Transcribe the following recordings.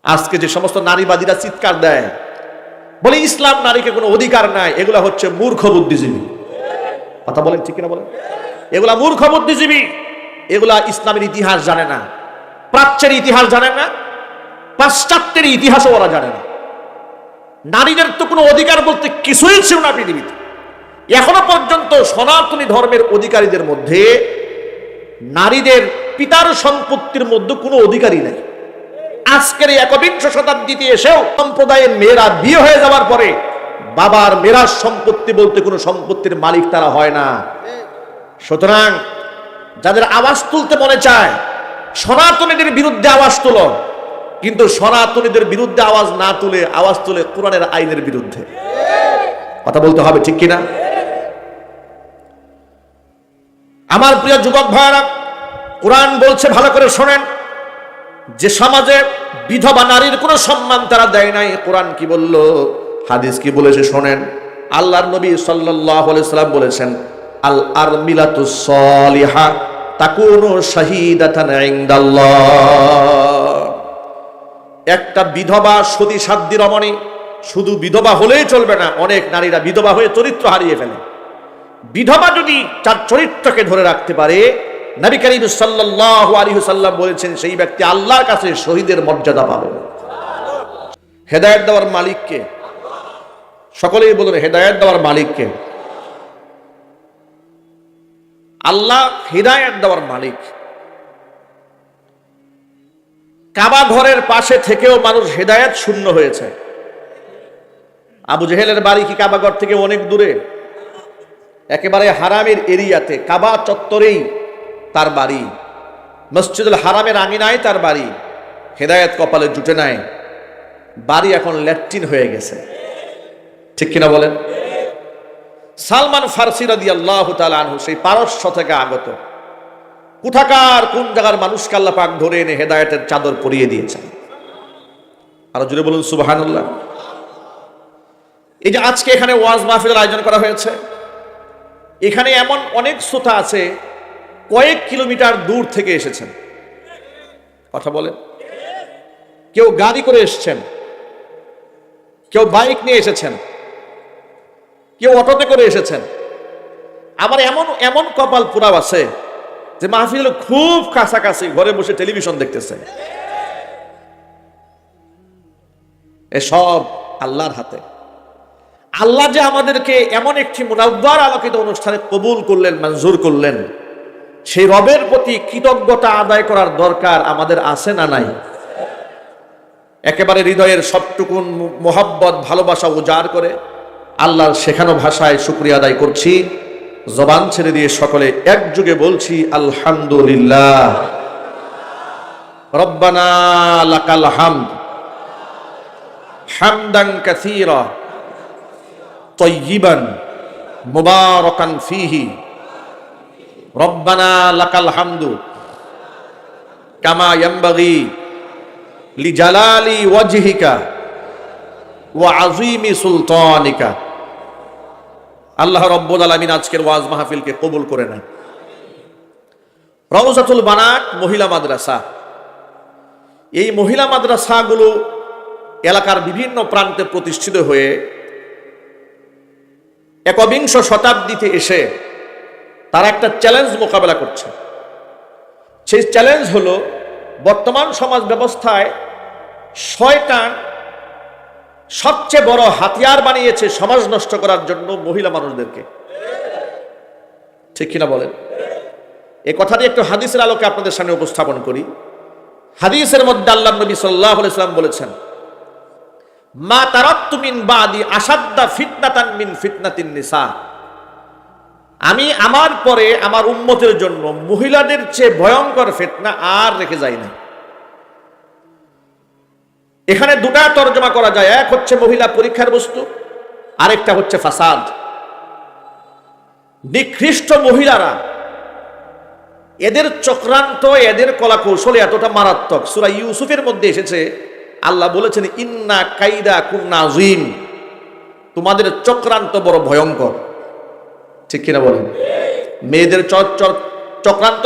আজকে যে সমস্ত নারীবাদীরা চিৎকার দেয়, বলে ইসলাম নারীকে কোনো অধিকার নাই, এগুলা হচ্ছে মূর্খ বুদ্ধিজীবী। কথা বলেন ঠিক কিনা বলেন? এগুলা মূর্খ বুদ্ধিজীবী, এগুলা ইসলামের ইতিহাস জানে না, প্রাচ্যের ইতিহাস জানে না, পাশ্চাত্যের ইতিহাসও ওরা জানে না। নারীদের তো কোনো অধিকার বলতে কিছুই ছিল না পৃথিবীতে। এখনো পর্যন্ত সনাতনী ধর্মের অধিকারীদের মধ্যে নারীদের পিতার সম্পত্তির মধ্যে কোনো অধিকারই নেই। আজকের এই ১বিংশ শতাব্দীতে এসেও সম্প্রদায়ের মেয়েরা বিয়ে হয়ে যাওয়ার পরে বাবার মেরাজ সম্পত্তি বলতে কোনো সম্পত্তির মালিক তারা হয় না। সুতরাং যাদের আওয়াজ তুলতে মনে চায়, সনাতনীদের বিরুদ্ধে আওয়াজ তুলো, কিন্তু সনাতনীদের বিরুদ্ধে আওয়াজ না তুলে আওয়াজ তুলে কোরআনের আইনের বিরুদ্ধে। কথা বলতে হবে ঠিক কিনা? আমার প্রিয় যুবক ভাইরা, কোরআন বলছে ভালো করে শোনেন, যে সমাজে বিধবা নারীর কোনো সম্মান তারা দেয় নাই। কোরআন কি বলল, হাদিস কি বলেছে শোনেন। আল্লাহর নবী সাল্লাল্লাহু আলাইহি সাল্লাম বলেছেন, আল আরমিলাতুস সালিহা তাকুনু শাহীদাতান ইনদাল্লাহ। একটা বিধবা সতী সাধ্বী রমণী শুধু বিধবা হলেই চলবে না, অনেক নারীরা বিধবা হয়ে চরিত্র হারিয়ে ফেলে। বিধবা যদি তার চরিত্রকে ধরে রাখতে পারে, নবী করিম সাল্লাল্লাহু আলাইহি সাল্লাম বলেছেন, সেই ব্যক্তি আল্লাহর কাছে শহীদের মর্যাদা পাবে। হেদায়েত দেওয়ার মালিক কে? সকলেই বলুন, হেদায়েত দেওয়ার মালিক কে? আল্লাহ হেদায়েত দেওয়ার মালিক। কাবা ঘরের পাশে থেকেও মানুষ হেদায়েত শূন্য হয়েছে। আবু জেহেলের বাড়ি কি কাবা ঘর থেকে অনেক দূরে? একেবারে হারামের এরিয়াতে, কাবা চত্বরেই তার বাড়ি, মসজিদুল হারামের আঙিনায় তার বাড়ি। হেদায়েত কপালে জুটে নাই, বাড়ি এখন ল্যাট্রিন হয়ে গেছে। ঠিক কিনা বলেন? সালমান ফারসি রাদিয়াল্লাহু তাআলা আনহু সেই পারস্য থেকে আগত, কোথাকার কোন জায়গার মানুষকে আল্লাহ পাক ধরে এনে হেদায়েতের চাদর পরিয়ে দিয়েছেন। আরো জোরে বলুন সুবহানাল্লাহ। এই যে আজকে এখানে ওয়াজ মাহফিলের আয়োজন করা হয়েছে, এখানে এমন অনেক শ্রোতা আছে কয়েক কিলোমিটার দূর থেকে এসেছেন। কথা বলেন। কেউ গাড়ি করে এসেছেন, কেউ বাইক নিয়ে এসেছেন, কেউ অটোতে করে এসেছেন। আবার এমন এমন কপাল পুরাও আছে যে মাহফিল খুব কাছাকাছি, ঘরে বসে টেলিভিশন দেখতেছে। এসব আল্লাহর হাতে। আল্লাহ যে আমাদেরকে এমন একটি মুনাব্বার আলোকিত অনুষ্ঠানে কবুল করলেন, মঞ্জুর করলেন, সেই রবের প্রতি কৃতজ্ঞতা আদায় করার দরকার আমাদের আছে না নাই? একেবারে হৃদয়ের সবটুকুন মোহাব্বত ভালোবাসা উজাড় করে আল্লাহর শেখানো ভাষায় শুকরিয়া আদায় করছি। জবান ছেড়ে দিয়ে সকলে একযোগে বলছি আলহামদুলিল্লাহ। রব্বানা লাকাল হামদ হামদান কাসীরা তাইয়িবান মুবারাকান ফীহি। রব্বানা লাকাল হামদু কামা ইয়ানবাগি লিজালালি ওয়াজহিকা ওয়া আযীমি সুলতানিকা। আল্লাহ রাব্বুল আলামিন আজকের ওয়াজ মাহফিলকে কবুল করে নেন। রওজাতুল বানাত মহিলা মাদ্রাসা, এই মহিলা মাদ্রাসাগুলো এলাকার বিভিন্ন প্রান্তে প্রতিষ্ঠিত হয়ে ১বিংশ শতাব্দীতে এসে তারা একটা চ্যালেঞ্জ মোকাবেলা করছে। সেই চ্যালেঞ্জ হলো, বর্তমান সমাজ ব্যবস্থায় শয়তান সবচেয়ে বড় হাতিয়ার বানিয়েছে সমাজ নষ্ট করার জন্য মহিলা মানুষদেরকে। ঠিক কিনা বলেন? এই কথাটি একটু হাদিসের আলোকে আপনাদের সামনে উপস্থাপন করি। হাদিসের মধ্যে আল্লাহ নবী সাল্লাল্লাহু আলাইহি ওয়াসাল্লাম বলেছেন, মা তারাক্তু মিন বাদি আসাদ্দা ফিতনাতান মিন ফিতনাতিন নিসা। আমি আমার পরে আমার উম্মতের জন্য মহিলাদের চেয়ে ভয়ঙ্কর ফিতনা আর রেখে যাই না। এখানে দুটা তরজমা করা যায়, এক হচ্ছে মহিলা পরীক্ষার বস্তু, আরেকটা হচ্ছে ফাসাদ। নিকৃষ্ট মহিলারা, এদের চক্রান্ত, এদের কলা কৌশল এতটা মারাত্মক। সূরা ইউসুফের মধ্যে এসেছে, আল্লাহ বলেছেন ইন্না কাইদা কুন্না আযীম, তোমাদের চক্রান্ত বড় ভয়ঙ্কর। ঠিক কিনা বলেন? মেয়েদের চক্রান্ত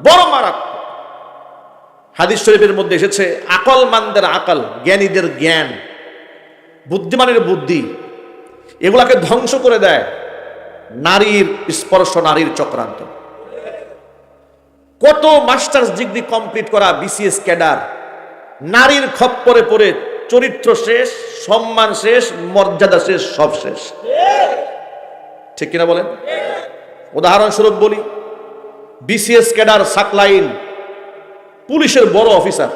বড় মারাত্মক। হাদিস শরীফের মধ্যে এসেছে, আকলমানদের আকল, জ্ঞানীদের জ্ঞান, বুদ্ধিমানের বুদ্ধি, এগুলাকে ধ্বংস করে দেয় নারীর স্পর্শ, নারীর চক্রান্ত। কত মাস্টার্স ডিগ্রি কমপ্লিট করা বিসিএস ক্যাডার নারীর খপ্পরে পড়ে চরিত্র শেষ, সম্মান শেষ, মর্যাদা শেষ, সব শেষ। ঠিক কিনা বলেন? উদাহরণস্বরূপ বলি, বিসিএস ক্যাডার সাকলাইন পুলিশের বড় অফিসার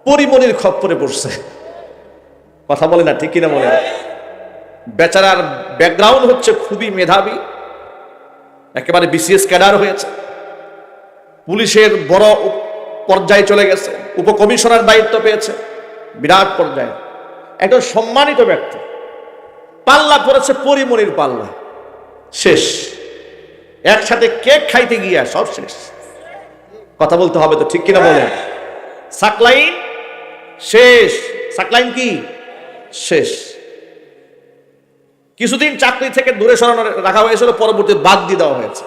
পরিমণির খপ্পরে পড়ছে। কথা বলে না? ঠিক কিনা বলেন? বেচারার ব্যাকগ্রাউন্ড হচ্ছে খুবই মেধাবী, একেবারে বিসিএস ক্যাডার হয়েছে, পুলিশের বড় পর্যায়ে চলে গেছে, উপকমিশনার দায়িত্ব পেয়েছে, বিরাট পর্যায়ে একজন সম্মানিত ব্যক্তি, পাল্লা পড়েছে পরিমণির পাল্লা, শেষ। একসাথে কেক খাইতে গিয়া সব শেষ। কথা বলতে হবে তো, ঠিক কিনা বলেন? সাকলাইন শেষ। সাকলাইন কি শেষ? কিছুদিন চাকরি থেকে দূরে সরানো রাখা হয়েছিল, পরবর্তী বাদ দিয়ে দেওয়া হয়েছে।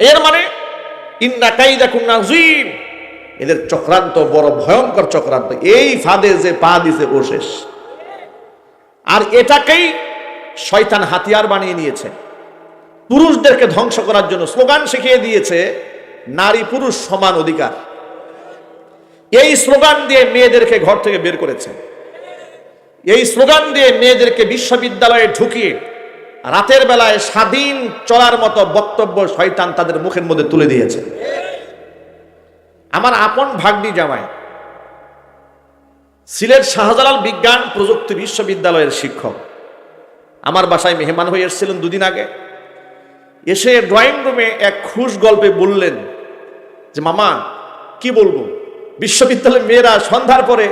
এর মানে ইন্না কাইদাকুম নাযীম, এদের চক্রান্ত বড় ভয়ঙ্কর চক্রান্ত। এই ফাঁদে যে পা দিছে ও শেষ। আর এটাকেই শয়তান হাতিয়ার বানিয়ে নিয়েছে, পুরুষদেরকে ধ্বংস করার জন্য স্লোগান শিখিয়ে দিয়েছে, নারী পুরুষ সমান অধিকার। এই স্লোগান দিয়ে মেয়েদেরকে ঘর থেকে বের করেছে, এই স্লোগান দিয়ে মেয়েদেরকে বিশ্ববিদ্যালয়ে ঢুকিয়ে রাতের বেলায় স্বাধীন চলার মতো বক্তব্য শয়তান তাদের মুখের মধ্যে তুলে দিয়েছে। আমার আপন ভাগ্নি জামাই সিলেট শাহজালাল বিজ্ঞান প্রযুক্তি বিশ্ববিদ্যালয়ের শিক্ষক, আমার বাসায় মেহমান হয়ে এসেছিলেন দুদিন আগে। এসে ড্রয়িং রুমে এক খুশ গল্পে বললেন যে, মামা কি বলবো, বিশ্ববিদ্যালয়ের মেয়েরা সন্ধ্যার পরে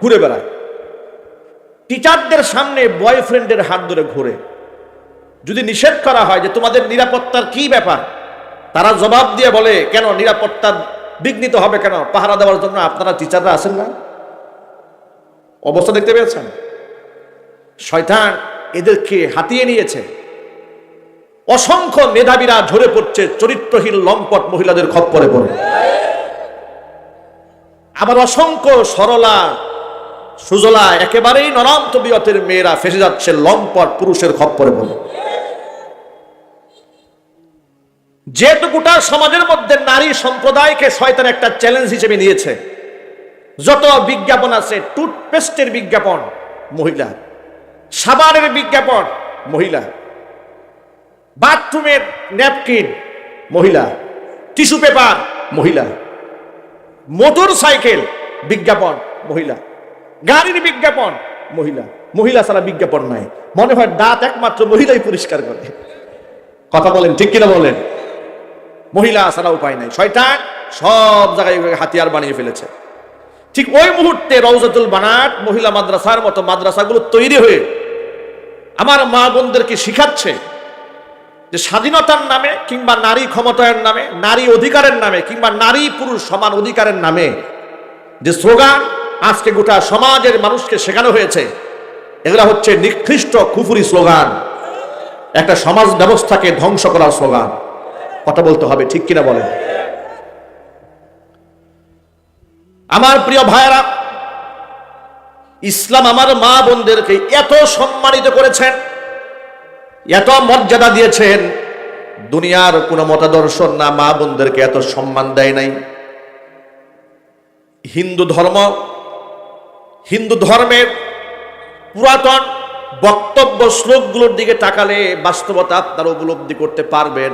ঘুরে বেড়ায়, টিচারদের সামনে বয়ফ্রেন্ডের হাত ধরে ঘুরে। যদি নিষেধ করা হয় যে তোমাদের নিরাপত্তার কি ব্যাপার, তারা জবাব দিয়ে বলে, কেন নিরাপত্তা বিঘ্নিত হবে কেন, পাহারা দেওয়ার জন্য আপনারা টিচাররা আছেন না। অবস্থা দেখতে পেয়েছেন? শয়তান এদেরকে হাতিয়ে নিয়েছে। অসংখ্য মেধাবীরা ঝরে পড়ছে চরিত্রহীন লম্পট মহিলাদের খপ্পরে পড়ে। আবার অসংখ্য সরলা সুজলা একেবারেই নরম তবিয়তের মেয়েরা ফেসে যাচ্ছে লম্পট পুরুষের খপ্পরে পড়ে। যেহেতু গোটা সমাজের মধ্যে নারী সম্প্রদায়কে শয়তান একটা চ্যালেঞ্জ হিসেবে নিয়েছে, যত বিজ্ঞাপন আছে, টুথপেস্টের বিজ্ঞাপন মহিলা, সাবানের বিজ্ঞাপন মহিলা, বাথরুমের ন্যাপকিন মহিলা, টিস্যু পেপার মহিলা, মোটর সাইকেল বিজ্ঞাপন মহিলা, গাড়ির বিজ্ঞাপন মহিলা। মহিলা ছাড়া বিজ্ঞাপন নাই। মনে হয় দাঁত একমাত্র মহিলাই পরিষ্কার করে। কথা বলেন, ঠিক কিনা বলেন? মহিলা ছাড়া উপায় নাই। শয়তান সব জায়গায় হাতিয়ার বানিয়ে ফেলেছে। ঠিক ওই মুহূর্তে রওজাতুল বানাত মহিলা মাদ্রাসার মতো মাদ্রাসাগুলো তৈরি হয়ে আমার মা বোনদেরকে শিখাচ্ছে যে স্বাধীনতার নামে কিংবা নারী ক্ষমতায়ন নামে, নারী অধিকারের নামে কিংবা নারী পুরুষ সমান অধিকারের নামে যে স্লোগান আজকে গোটা সমাজের মানুষকে শেখানো হয়েছে, এগুলা হচ্ছে নিকৃষ্ট কুফরি স্লোগান, একটা সমাজ ব্যবস্থাকে ধ্বংস করার স্লোগান। কথা বলতে হবে, ঠিক কিনা বলেন? আমার প্রিয় ভাইয়েরা, ইসলাম আমার মা বোনদেরকে এত সম্মানিত করেছেন, এত মর্যাদা দিয়েছেন, দুনিয়ার কোন মতাদর্শ না মা বোনদেরকে এত সম্মান দেয় নাই। হিন্দু ধর্মের পুরাতন বক্তব্য শ্লোকগুলোর দিকে তাকালে বাস্তবতা আপনারা উপলব্ধি করতে পারবেন।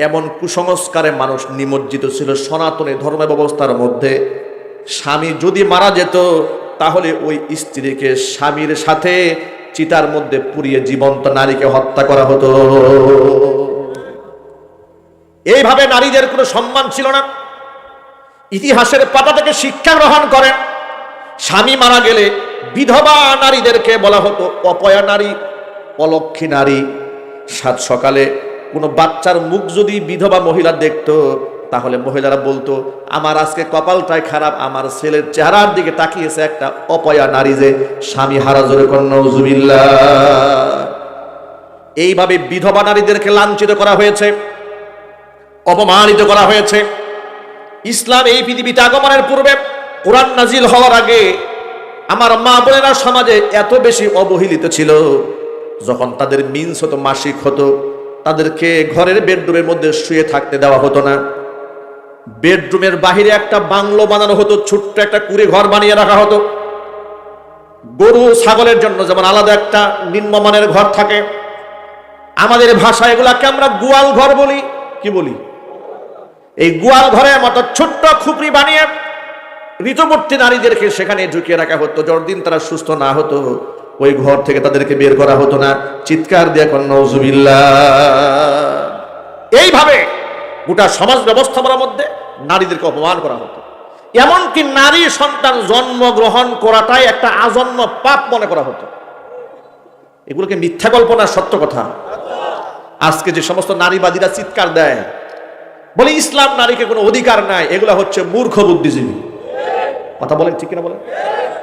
এমন কুসংস্কারে মানুষ নিমজ্জিত ছিল সনাতনী ধর্ম ব্যবস্থার মধ্যে। স্বামী যদি মারা যেত তাহলে ওই স্ত্রীকে স্বামীর সাথে চিতার মধ্যে পুড়িয়ে জীবন্ত নারীকে হত্যা করা হতো। এইভাবে নারীদের কোনো সম্মান ছিল না। ইতিহাসের পাতা থেকে শিক্ষা গ্রহণ করেন, স্বামী মারা গেলে বিধবা নারীদেরকে বলা হতো অপয়া নারী, অলক্ষী নারী। সাত সকালে কোনো বাচ্চার মুখ যদি বিধবা মহিলা দেখতো তাহলে মহিলারা বলতো, আমার আজকে কপালটাই খারাপ, আমার ছেলের চেহারার দিকে তাকিয়েছে একটা অপয়া নারী, যে স্বামী হারা। জোরে কন্যা নাউজুবিল্লাহ। এইভাবে বিধবা নারীদেরকে লাঞ্ছিত করা হয়েছে, অপমানিত করা হয়েছে। ইসলাম এই পৃথিবীতে আগমনের পূর্বে, কোরআন নাজিল হওয়ার আগে আমার মা বোনেরা সমাজে এত বেশি অবহেলিত ছিল, যখন তাদের মিন্স হতো, মাসিক হতো, তাদেরকে ঘরের বেডরুমের মধ্যে শুয়ে থাকতে দেওয়া হতো না। বেডরুমের বাহিরে একটা বাংলো বানানো হতো, ছোট্ট একটা কুঁড়ে ঘর বানিয়ে রাখা হতো। গরু ছাগলের জন্য যেমন আলাদা একটা নিম্নমানের ঘর থাকে, আমাদের ভাষায় এগুলাকে আমরা গোয়াল ঘর বলি। কি বলি? এই গোয়াল ঘরের মতো ছোট্ট খুপড়ি বানিয়ে ঋতুবর্তী নারীদেরকে সেখানে ঢুকিয়ে রাখা হতো। যতদিন তারা সুস্থ না হতো, ওই ঘর থেকে তাদেরকে বের করা হতো না। চিৎকার দিয়ে কোন নাউজুবিল্লাহ। এইভাবে গোটা সমাজ ব্যবস্থাপনার মধ্যে নারীদেরকে অপমান করা হতো। এমনকি নারী সন্তান জন্মগ্রহণ করাটাই একটা আজন্ম পাপ মনে করা হতো। এগুলোকে মিথ্যা কল্পনা, সত্য কথা। আজকে যে সমস্ত নারীবাদীরা চিৎকার দেয়, বলে ইসলাম নারীকে কোনো অধিকার নাই, এগুলা হচ্ছে মূর্খ বুদ্ধিজীবী। কথা বলেন ঠিক কিনা বলেন?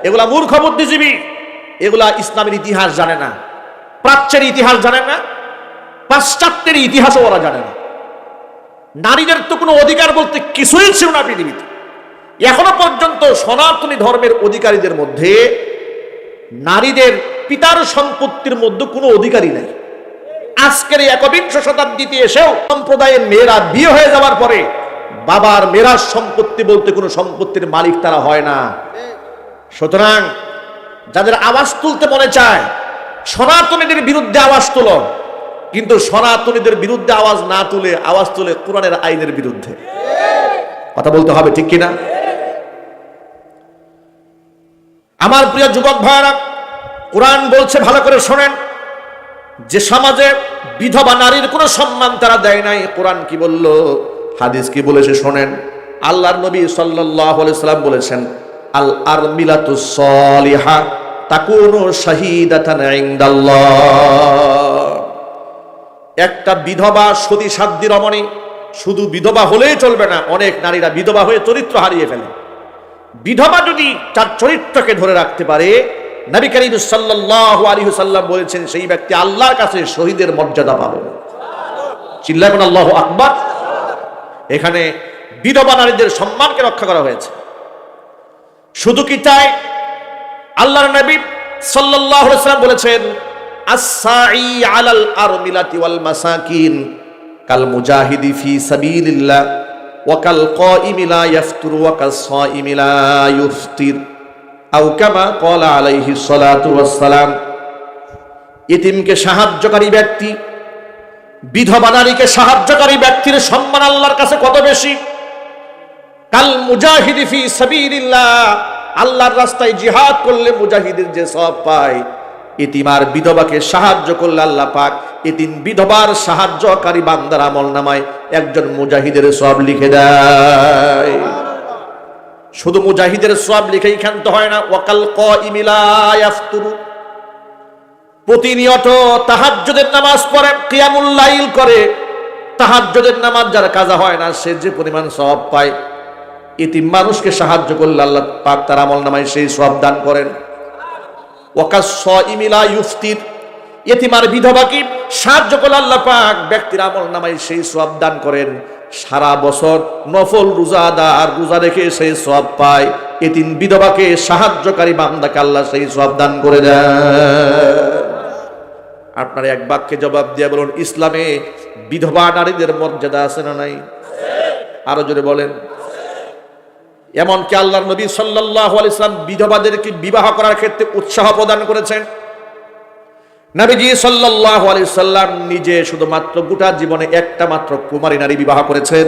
এগুলা মূর্খ বুদ্ধিজীবী। এগুলা ইসলামের ইতিহাস জানে না, প্রাচ্যের ইতিহাস জানে না, পাশ্চাত্যের ইতিহাসও ওরা জানে না। নারীদের তো কোনো অধিকার বলতে কিছুই ছিল না পৃথিবীতে। এখনো পর্যন্ত সনাতনী ধর্মের অধিকারীদের মধ্যে নারীদের পিতার সম্পত্তির মধ্যে কোনো অধিকারই নাই। আজকের এই একবিংশ শতাব্দীতে এসেও সম্প্রদায়ের মেয়েরা বিয়ে হয়ে যাওয়ার পরে বাবার মেরাজ সম্পত্তি বলতে কোনো সম্পত্তির মালিক তারা হয় না। সুতরাং যাদের আওয়াজ তুলতে মনে চায়, সনাতনীদের বিরুদ্ধে আওয়াজ তুলো, কিন্তু সনাতনীদের বিরুদ্ধে আওয়াজ না তুলে আওয়াজ তুলে কোরআনের আইনের বিরুদ্ধে। কথা বলতে হবে ঠিক কিনা? আমার প্রিয় যুবক ভাইরা, কোরআন বলছে, ভালো করে শোনেন, যে সমাজে বিধবা নারীর কোনো সম্মান তারা দেয় নাই। কোরআন কি বলল, হাদিস কি বলেছে শোনেন। আল্লাহর নবী সাল্লাল্লাহু আলাইহি সাল্লাম বলেছেন, আল আরমিলাতুস সালিহা তাকুনু শাহীদাতান ইনদাল্লাহ। একটা বিধবা সতী সাধ্বী রমণী শুধু বিধবা হলেই চলবে না, অনেক নারীরা বিধবা হয়ে চরিত্র হারিয়ে ফেলে। বিধবা যদি তার চরিত্রকে ধরে রাখতে পারে, নবী করিম সাল্লাল্লাহু আলাইহি ওয়াসাল্লাম বলেছেন, সেই ব্যক্তি আল্লাহর কাছে শহীদের মর্যাদা পাবে। চিল্লাবেন আল্লাহু আকবার। এখানে বিধবা নারীদের সম্মানকে রক্ষা করা হয়েছে। শুধু কি তাই, আল্লাহর নবী সাল্লাল্লাহু আলাইহি ওয়াসাল্লাম বলেছেন, as-sa'i 'alal armilati wal masakin কাল মুজাহিদি ফি সাবিলিল্লাহ ওয়া কাল কাইমি লা ইয়াফতুরু ওয়া কাস-সাইমি লা ইফতির আও কামা ক্বালা আলাইহিস সালাতু ওয়াস সালাম। ইতিমকে সাহায্যকারী ব্যক্তি, বিধবা নারীকে সাহায্যকারী ব্যক্তির সম্মান আল্লাহর কাছে কত বেশি। কাল মুজাহিদি ফি সাবিলিল্লাহ, আল্লাহর রাস্তায় জিহাদ করলে মুজাহিদের যে সওয়াব পায়, ইতিম আর বিধবাকে সাহায্য করলে আল্লাহ পাক ইতিম বিধবার সাহায্যকারী বান্দার আমলনামায় একজন মুজাহিদের সওয়াব লিখে দেয়। শুধু মুজাহিদের সওয়াব লিখেই ক্ষান্ত হয় না, ওয়াকাল কাইমি লা ইয়াফতুরু, প্রতিনিয়ত তাহাজ্জুদের নামাজ পড়ে, কিয়ামুল লাইল করে, তাহাজ্জুদের নামাজ যার কাজা হয় না, সে যে পরিমাণ সওয়াব পায়, ইতিম মানুষকে সাহায্য করলে আল্লাহ পাক তার আমলনামায় সেই সওয়াব দান করেন। ওয়াকাস-সাইমি লা ইফতির, ইতিম আর বিধবাকে সাহায্য করলে আল্লাহ পাক ব্যক্তির আমলনামায় সেই সওয়াব দান করেন। সারা বছর নফল রোজাদার রোজা রেখে সেই সওয়াব পায়, ইতিম বিধবাকে সাহায্যকারী বান্দাকে আল্লাহ সেই সওয়াব দান করে দেন। আপনারা এক বাক্যে জবাব দিয়ে বলুন, ইসলামে বিধবা নারীদের মর্যাদা আছে না নাই? আরো জোরে বলেন। এমনকি আল্লাহর নবী সাল্লাল্লাহু আলাইহি সাল্লাম বিধবাদেরকে বিবাহ করার ক্ষেত্রে উৎসাহ প্রদান করেছেন। নবীজি সাল্লাল্লাহু আলাইহি সাল্লাম নিজে শুধুমাত্র গোটা জীবনে একটা মাত্র কুমারী নারী বিবাহ করেছেন।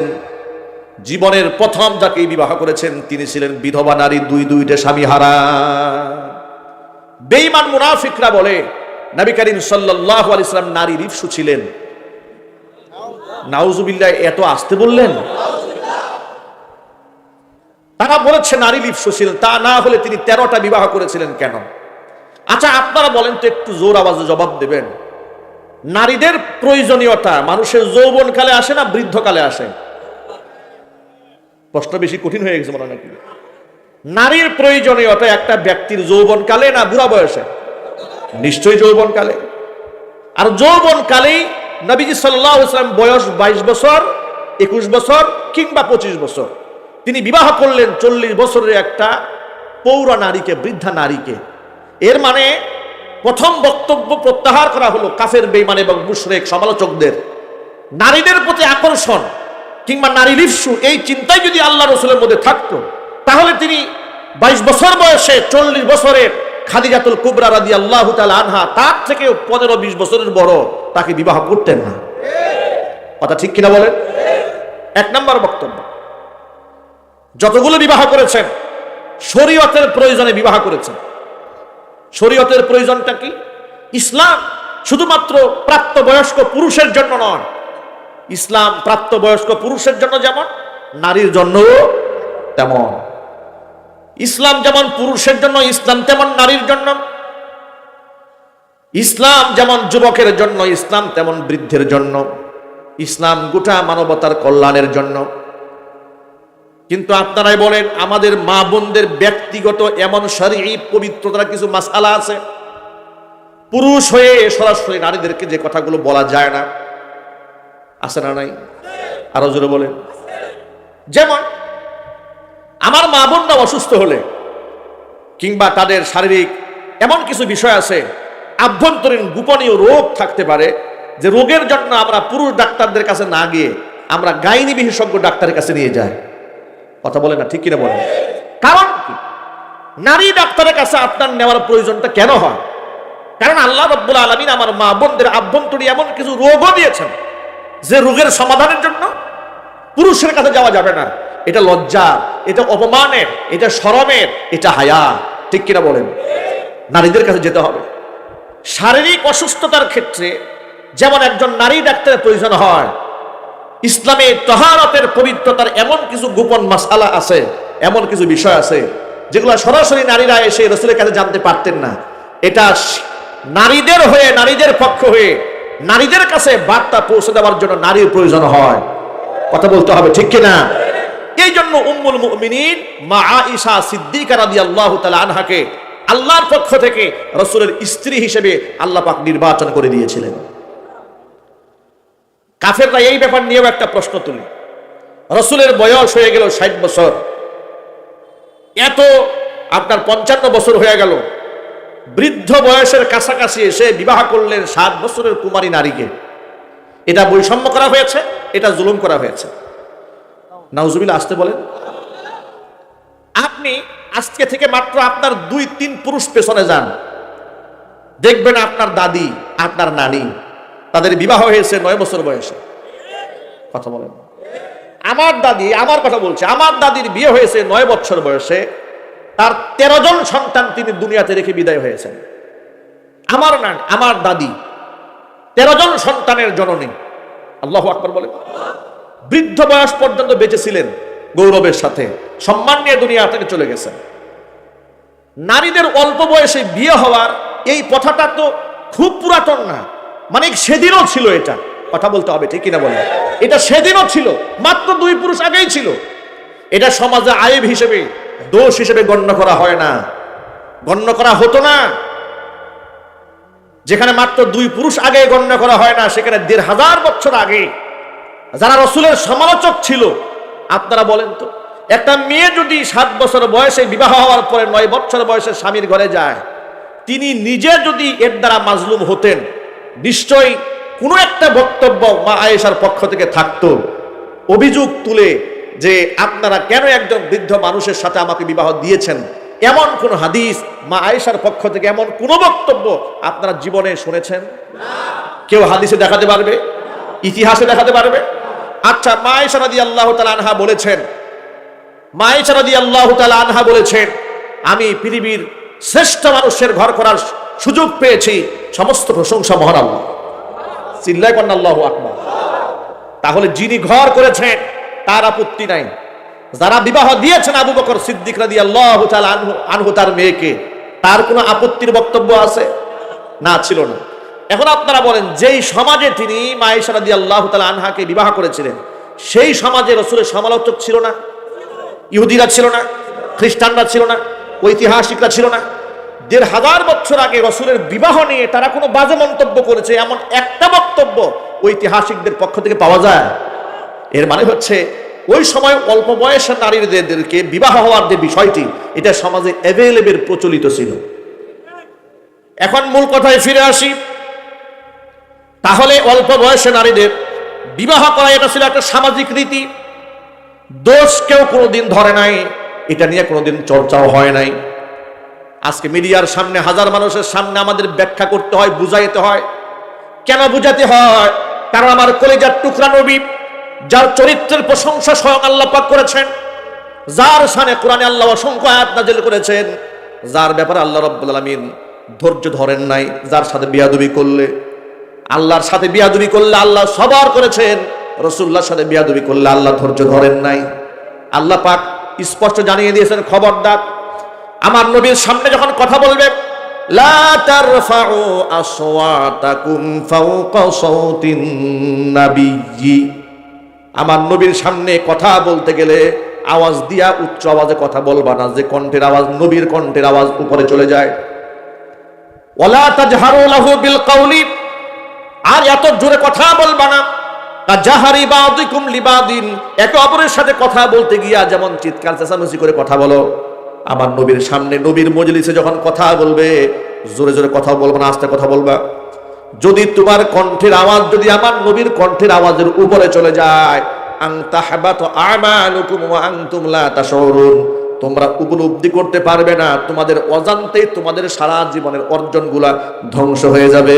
জীবনের প্রথম যাকে বিবাহ করেছেন তিনি ছিলেন বিধবা নারী, দুইটা স্বামী হারা। বেঈমান মুনাফিকরা বলে নবী করিম সাল্লাল্লাহু আলাইহি সাল্লাম নারী লিপ্সু ছিলেন। নাউজুবিল্লাহ, এত আসতে বললেন? তারা বলেছে নারী লিপ্সু ছিলেন, তা না হলে তিনি 13টা বিবাহ করেছিলেন কেন? আচ্ছা আপনারা বলেন তো, একটু জোর আওয়াজে জবাব দেবেন। নারীদের প্রয়োজনীয়তা মানুষের যৌবনকালে আসে না বৃদ্ধকালে আসে? প্রশ্ন বেশি কঠিন হয়ে গেছে মনে হয় নাকি? নারীর প্রয়োজনীয়তা একটা ব্যক্তির যৌবনকালে না বুড়া বয়সে? নিশ্চয়ই যৌবনকালে। আর যৌবনকালেই নবীজি সাল্লাল্লাহু আলাইহি ওয়াসাল্লাম বয়স 22 বছর, 21 বছর কিংবা 25 বছর, তিনি বিবাহ করলেন 40 বছরের একটা পৌরা নারীকে, বৃদ্ধা নারীকে। এর মানে প্রথম বক্তব্য প্রত্যাহার করা হলো কাফের, বেঈমান এবং মুশরিক সমালোচকদের। নারীদের প্রতি আকর্ষণ কিংবা নারী লিপ্সু এই চিন্তাই যদি আল্লাহ রসুলের মধ্যে থাকতো, তাহলে তিনি 22 বছর বয়সে 40 বছরের খাদিজাতুল কুবরা রাদিয়াল্লাহু তাআলা আনহা, তার থেকেও 15-20 বছরের বড়, তাকে বিবাহ করতেন না। কথা ঠিক কিনা বলেন? 1 নম্বর বক্তব্য, যতগুলো বিবাহ করেছেন শরীয়তের প্রয়োজনে বিবাহ করেছেন। শরীয়তের প্রয়োজনটা কি? ইসলাম শুধুমাত্র প্রাপ্তবয়স্ক পুরুষের জন্য নয়, ইসলাম প্রাপ্তবয়স্ক পুরুষের জন্য যেমন নারীর জন্যও তেমন। ইসলাম যেমন পুরুষের জন্য, ইসলাম তেমন নারীর জন্য। ইসলাম যেমন যুবকের জন্য, ইসলাম তেমন বৃদ্ধের জন্য। ইসলাম গোটা মানবতার কল্যাণের জন্য। কিন্তু আপনারাই বলেন, আমাদের মা বোনদের ব্যক্তিগত এমন শরঈ পবিত্রতার কিছু মাসআলা আছে, পুরুষ হয়ে সরাসরি নারীদেরকে যে কথাগুলো বলা যায় না, আছে না নাই? আরো জোরে বলেন। যেমন আমার মা বোনরা অসুস্থ হলে কিংবা তাদের শারীরিক এমন কিছু বিষয় আছে, আভ্যন্তরীণ গোপনীয় রোগ থাকতে পারে, যে রোগের জন্য আমরা পুরুষ ডাক্তারদের কাছে না গিয়ে আমরা গাইনি বিশেষজ্ঞ ডাক্তারের কাছে নিয়ে যাই। কথা বলে না, ঠিক কিনা বলেন? কারণ কি? নারী ডাক্তারের কাছে আপনার নেওয়ার প্রয়োজনটা কেন হয়? কারণ আল্লাহ রাব্বুল আলামিন আমার মা বোনদের আভ্যন্তরীণ এমন কিছু রোগও দিয়েছেন, যে রোগের সমাধানের জন্য পুরুষের কাছে যাওয়া যাবে না। এটা লজ্জা, এটা অপমানের, এটা শরমের, এটা হায়া। ঠিক কিনা বলেন? নারীদের কাছে যেতে হবে। শারীরিক অসুস্থতার ক্ষেত্রে যেমন একজন নারী ডাক্তারের প্রয়োজন হয়, ইসলামে তাহারাতের পবিত্রতার এমন কিছু গোপন মাসআলা আছে, এমন কিছু বিষয় আছে যেগুলো সরাসরি নারীরা এসে রাসূলের কাছে জানতে পারতেন না। এটা নারীদের হয়ে, নারীদের পক্ষ হয়ে নারীদের কাছে বার্তা পৌঁছে দেওয়ার জন্য নারীর প্রয়োজন হয়। কথা বলতে হবে, ঠিক কিনা? এই জন্য উম্মুল মুমিনিন মা আয়েশা সিদ্দিকা রাদিয়াল্লাহু তাআলা আনহাকে আল্লাহর পক্ষ থেকে রাসূলের স্ত্রী হিসেবে আল্লাহ পাক নির্বাচন করে দিয়েছিলেন। কাফেররা এই ব্যাপার নিয়েও একটা প্রশ্ন তুলে, রাসূলের বয়স হয়ে গেল 60 বছর, এত আপনার 55 বছর হয়ে গেল, বৃদ্ধ বয়সের কাছাকাছি এসে বিবাহ করলেন 7 বছরের কুমারী নারীকে। এটা বৈষম্য করা হয়েছে, এটা জুলুম করা হয়েছে। নাউজুবিল্লাহ, আসতে বলেন। আপনি আজকে থেকে মাত্র আপনার 2-3 পুরুষ পেছনে যান, দেখবেন আপনার দাদি, আপনার নানি, তাদের বিবাহ হয়েছে 9 বছর বয়সে। কথা বলেন। আমার দাদি, আমার কথা বলছে, আমার দাদির বিয়ে হয়েছে 9 বছর বয়সে, তার 13 জন সন্তান তিনি দুনিয়াতে রেখে বিদায় হয়েছেন। আমার দাদি 13 জন সন্তানের জননী। আল্লাহু আকবার বলেন। বৃদ্ধ বয়স পর্যন্ত বেঁচে ছিলেন গৌরবের সাথে, সম্মান নিয়ে দুনিয়া থেকে চলে গেছেন। নারীদের অল্প বয়সে বিয়ে হওয়ার এই প্রথাটা তো খুব পুরাতন না, মানে সেদিনও ছিল। এটা কথা বলতে হবে, ঠিক কিনা বলেন? এটা সেদিনও ছিল, মাত্র 2 পুরুষ আগেই ছিল। এটা সমাজে আইব হিসেবে, দোষ হিসেবে গণ্য করা হয় না, গণ্য করা হতো না। যেখানে মাত্র 2 পুরুষ আগে গণ্য করা হয় না, সেখানে 1500 বছর আগে যারা রাসূলের সমালোচক ছিল, আপনারা বলেন তো, একটা মেয়ে যদি 7 বছর বয়সে বিবাহ হওয়ার পরে 9 বছর বয়সে স্বামীর ঘরে যায়, তিনি নিজে যদি এর দ্বারা মাজলুম হতেন, নিশ্চয়ই কোনো একটা বক্তব্য মা আয়েশার পক্ষ থেকে থাকতো, অভিযোগ তুলে যে আপনারা কেন একজন বৃদ্ধ মানুষের সাথে আমাকে বিবাহ দিয়েছেন। এমন কোন হাদিস মা আয়েশার পক্ষ থেকে, এমন কোন বক্তব্য আপনারা জীবনে শুনেছেন? কেউ হাদিসে দেখাতে পারবে? ইতিহাসে দেখাতে পারবে? আচ্ছা, মা আয়েশা রাদিয়াল্লাহু তাআলা আনহা বলেছেন, মা আয়েশা রাদিয়াল্লাহু তাআলা আনহা বলেছেন, আমি পৃথিবীর শ্রেষ্ঠ মানুষের ঘর করার সুযোগ পেয়েছি, সমস্ত প্রশংসা মহান আল্লাহ। চিল্লায় করেন আল্লাহু আকবার। তাহলে যিনি ঘর করেছেন তার আপত্তি নাই। যারা বিবাহ দিয়েছেন আবু বকর সিদ্দিক রাদিয়াল্লাহু তাআলা আনহু তার মেয়েকে, তার কোনো আপত্তির বক্তব্য আছে? না, ছিল না। এখন আপনারা বলেন, যেই সমাজে তিনি মা আয়েশা রাদিয়াল্লাহু তাআলা আনহাকে বিবাহ করেছিলেন, সেই সমাজে রাসূলের সমালোচক ছিল না? ইহুদিরা ছিল না? খ্রিস্টানরা ছিল না? ঐতিহাসিকরা ছিল না? 1500 বছর আগে রাসূলের বিবাহ নিয়ে তারা কোনো বাজে মন্তব্য করেছে, এমন একটা বক্তব্য ঐতিহাসিকদের পক্ষ থেকে পাওয়া যায়? এর মানে হচ্ছে ওই সময় অল্প বয়সের নারীদেরকে বিবাহ হওয়ার যে বিষয়টি, এটা সমাজে অ্যাভেলেবেল প্রচলিত ছিল। এখন মূল কথায় ফিরে আসি। তাহলে অল্প বয়সে নারীদের বিবাহ করা এটা ছিল একটা সামাজিক রীতি, দোষ কেউ কোনোদিন ধরে নাই, এটা নিয়ে কোনোদিন চর্চাও হয় নাই। আজকে মিডিয়ার সামনে, হাজার মানুষের সামনে আমাদের ব্যাখ্যা করতে হয়, বুঝাইতে হয়। কেন বুঝাতে হয়? কারণ আমার কলিজার টুকরা নবী, যার চরিত্রের প্রশংসা স্বয়ং আল্লাহ পাক করেছেন, যার শানে কোরআনে আল্লাহ অসংখ্য আয়াত নাযিল করেছেন, যার ব্যাপারে আল্লাহ রাব্বুল আলামিন ধৈর্য ধরেন নাই, যার সাথে বিয়াদবি করলে, আল্লাহর সাথে বিয়াদবি করলে আল্লাহ সবার করেছেন, রাসূলুল্লাহর সাথে বিয়াদবি করলে আল্লাহ ধৈর্য ধরেন নাই। আল্লাহ পাক স্পষ্ট জানিয়ে দিয়েছেন, খবরদার আমার নবীর সামনে যখন কথা বলবে, লা তারফাউ আসওয়াতাকুম ফাওকা সাওতিন নাবিয়্যি, আমার নবীর সামনে কথা বলতে গেলে আওয়াজ দিয়া উচ্চ আওয়াজে কথা বলবা না, যে কণ্ঠের আওয়াজ নবীর কণ্ঠের আওয়াজ উপরে চলে যায়। ওয়ালা তাজহারু লাহু বিল কাউলি, আর এত জোরে কথা বলবা না, কাজাহারি বাযিকুম লিবাদিন, একে অপরের সাথে কথা বলতে গিয়া যেমন চিৎকার চেঁচামেচি করে কথা বলো, আমার নবীর সামনে নবীর মজলিসে যখন কথা বলবে জোরে জোরে কথা বলবা না, আস্তে কথা বলবা। যদি তোমার কণ্ঠের আওয়াজ যদি আমার নবীর কণ্ঠের আওয়াজের উপরে চলে যায়, আন তাহবাতু আমালুকুম ওয়া আনতুম লা তাশউরুন, তোমরা উপলব্ধি করতে পারবে না, তোমাদের অজান্তেই তোমাদের সারা জীবনের অর্জনগুলা ধ্বংস হয়ে যাবে।